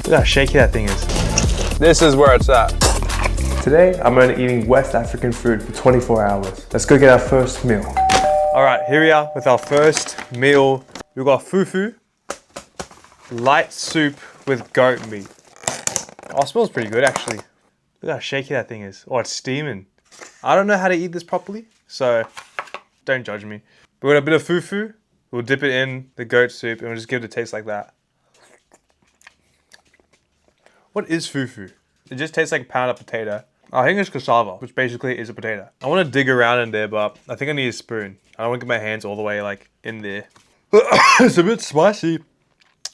Look how shaky that thing is. This is where it's at. Today, I'm only eating West African food for 24 hours. Let's go get our first meal. All right, here we are with our first meal. We've got fufu, light soup with goat meat. Oh, it smells pretty good actually. Look how shaky that thing is. Oh, it's steaming. I don't know how to eat this properly, so don't judge me. We've got a bit of fufu. We'll dip it in the goat soup and we'll just give it a taste like that. What is fufu? It just tastes like pounded potato. I think it's cassava, which basically is a potato. I want to dig around in there, but I think I need a spoon. I don't want to get my hands all the way like in there. It's a bit spicy.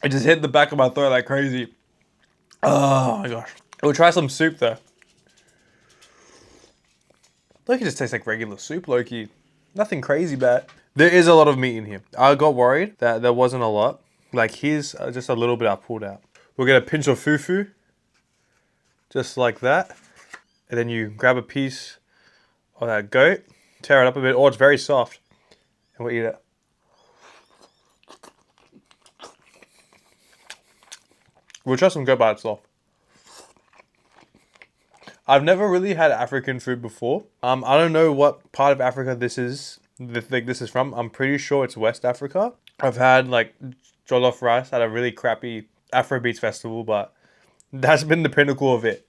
It just hit the back of my throat like crazy. Oh my gosh. We'll try some soup though. Look, it just tastes like regular soup, low-key. Nothing crazy bad. There is a lot of meat in here. I got worried that there wasn't a lot. Like here's just a little bit I pulled out. We'll get a pinch of fufu. Just like that. And then you grab a piece of that goat, tear it up a bit. Oh, it's very soft. And we'll eat it. We'll try some goat by itself. I've never really had African food before. I don't know what part of Africa this is from. I'm pretty sure it's West Africa. I've had like jollof rice at a really crappy Afrobeats festival, but that's been the pinnacle of it.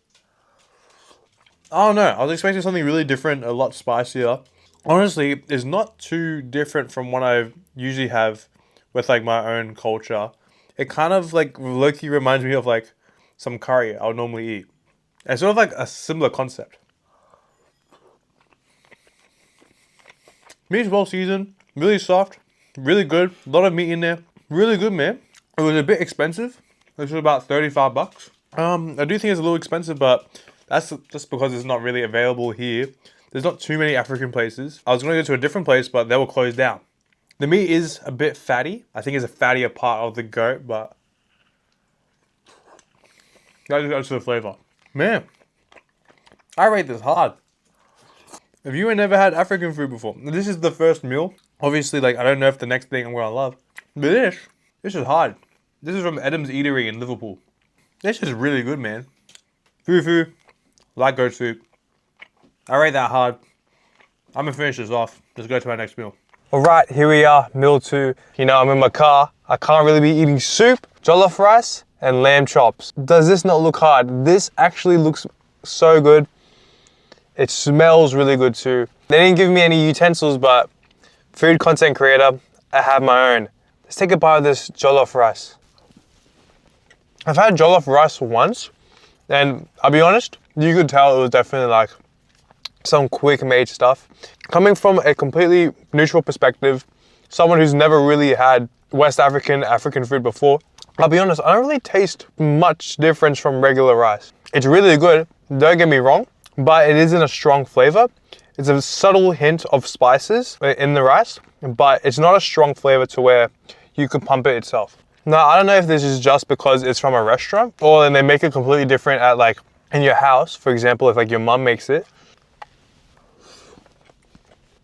I don't know. I was expecting something really different, a lot spicier. Honestly, it's not too different from what I usually have with like my own culture. It kind of like low-key reminds me of like some curry I would normally eat. It's sort of like a similar concept. Meat's well seasoned, really soft, really good. A lot of meat in there. Really good, man. It was a bit expensive. It was about 35 bucks. I do think it's a little expensive, but that's just because it's not really available here. There's not too many African places. I was going to go to a different place, but they were closed down. The meat is a bit fatty. I think it's a fattier part of the goat, but that just adds to the flavor. Man, I rate this hard. If you ain't never had African food before, this is the first meal. Obviously, like, I don't know if the next thing I'm going to love. But this is hard. This is from Adam's Eatery in Liverpool. This is really good, man. Fufu, light goat soup. I rate that hard. I'm going to finish this off. Let's go to our next meal. All right, here we are, meal 2. You know, I'm in my car. I can't really be eating soup, jollof rice, and lamb chops. Does this not look hard? This actually looks so good. It smells really good too. They didn't give me any utensils, but food content creator, I have my own. Let's take a bite of this jollof rice. I've had jollof rice once, and I'll be honest, you could tell it was definitely like some quick made stuff. Coming from a completely neutral perspective, someone who's never really had West African food before, I'll be honest, I don't really taste much difference from regular rice. It's really good, don't get me wrong, but it isn't a strong flavor. It's a subtle hint of spices in the rice, but it's not a strong flavor to where you could pump it itself. Now, I don't know if this is just because it's from a restaurant, or then they make it completely different at like in your house. For example, if like your mum makes it.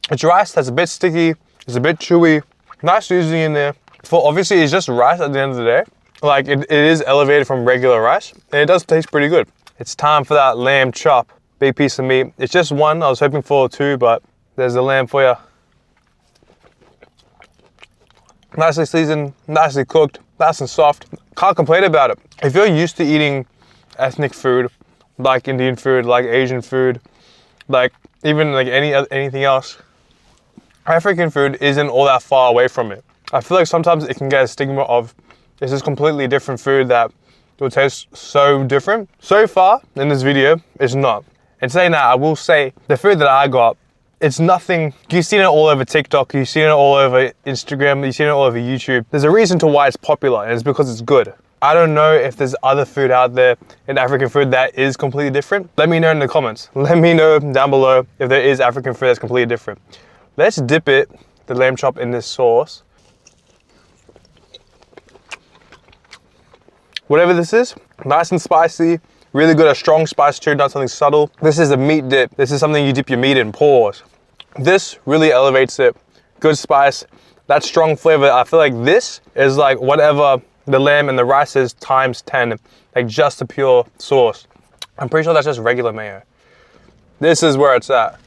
It's rice that's a bit sticky, it's a bit chewy, nice seasoning in there. For obviously, it's just rice at the end of the day. Like it is elevated from regular rice, and it does taste pretty good. It's time for that lamb chop. Big piece of meat. It's just one. I was hoping for 2, but there's the lamb for you. Nicely seasoned, nicely cooked, nice and soft. Can't complain about it. If you're used to eating ethnic food, like Indian food, like Asian food, like even like anything else, African food isn't all that far away from it. I feel like sometimes it can get a stigma of this is completely different food that will taste so different. So far in this video, it's not. And saying that, I will say the food that I got, it's nothing. You've seen it all over TikTok, you've seen it all over Instagram, you've seen it all over YouTube. There's a reason to why it's popular, and it's because it's good. I don't know if there's other food out there in African food that is completely different. Let me know in the comments. Let me know down below if there is African food that's completely different. Let's dip it, the lamb chop, in this sauce. Whatever this is, nice and spicy, really good, a strong spice too, not something subtle. This is a meat dip. This is something you dip your meat in, pause. This really elevates it. Good spice, that strong flavor. I feel like this is like whatever the lamb and the rice is times 10, like just the pure sauce. I'm pretty sure that's just regular mayo. This is where it's at.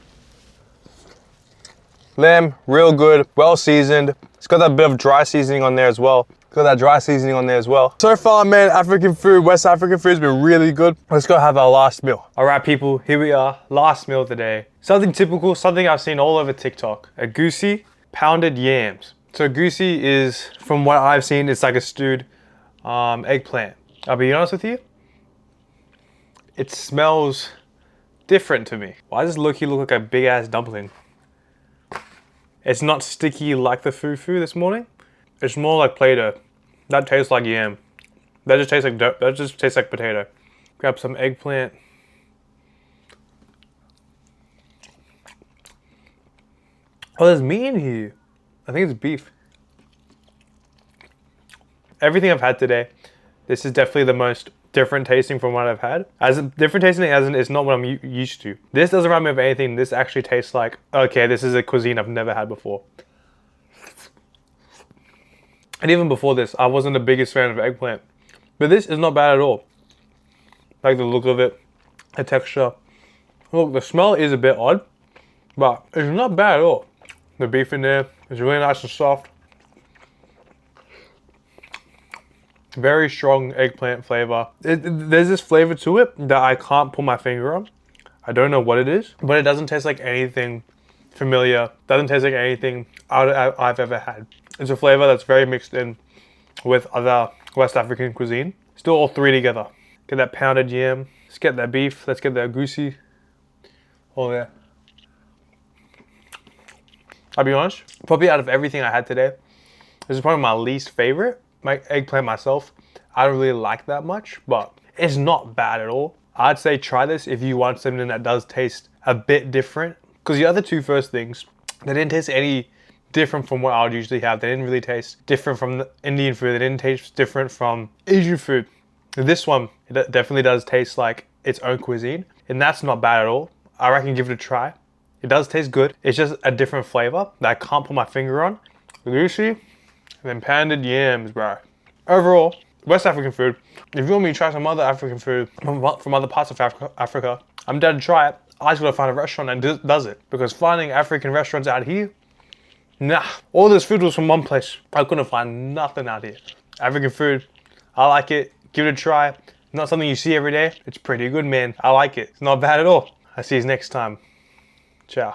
Lamb, real good, well seasoned. It's got that bit of dry seasoning on there as well. Got that dry seasoning on there as well. So far, man, African food, West African food has been really good. Let's go have our last meal. All right, people, here we are, last meal of the day. Something typical, something I've seen all over TikTok. Egusi, pounded yams. So egusi is, from what I've seen, it's like a stewed eggplant. I'll be honest with you, it smells different to me. Why does look like a big ass dumpling? It's not sticky like the fufu this morning. It's more like Play-Doh. That tastes like yam. That just tastes like dough. That just tastes like potato. Grab some eggplant. Oh, there's meat in here. I think it's beef. Everything I've had today, this is definitely the most different tasting from what I've had. As different tasting as in it's not what I'm used to. This doesn't remind me of anything. This actually tastes like, okay, this is a cuisine I've never had before. And even before this, I wasn't the biggest fan of eggplant. But this is not bad at all. Like the look of it, the texture. Look, the smell is a bit odd, but it's not bad at all. The beef in there is really nice and soft. Very strong eggplant flavor. There's this flavor to it that I can't put my finger on. I don't know what it is, but it doesn't taste like anything familiar. Doesn't taste like anything I've ever had. It's a flavor that's very mixed in with other West African cuisine. Still all three together. Get that pounded yam. Let's get that beef. Let's get that egusi. Oh yeah. I'll be honest, probably out of everything I had today, this is probably my least favorite. My eggplant myself, I don't really like that much, but it's not bad at all. I'd say try this if you want something that does taste a bit different. Because the other two first things, they didn't taste any different from what I would usually have. They didn't really taste different from the Indian food. They didn't taste different from Asian food. This one, it definitely does taste like its own cuisine. And that's not bad at all. I reckon give it a try. It does taste good. It's just a different flavor that I can't put my finger on. Egusi. And then pounded yams, bro. Overall, West African food. If you want me to try some other African food from other parts of Africa, I'm down to try it. I just gotta find a restaurant that does it. Because finding African restaurants out here, nah. All this food was from one place. I couldn't find nothing out here. African food, I like it. Give it a try. Not something you see every day. It's pretty good, man. I like it. It's not bad at all. I'll see you next time. Ciao.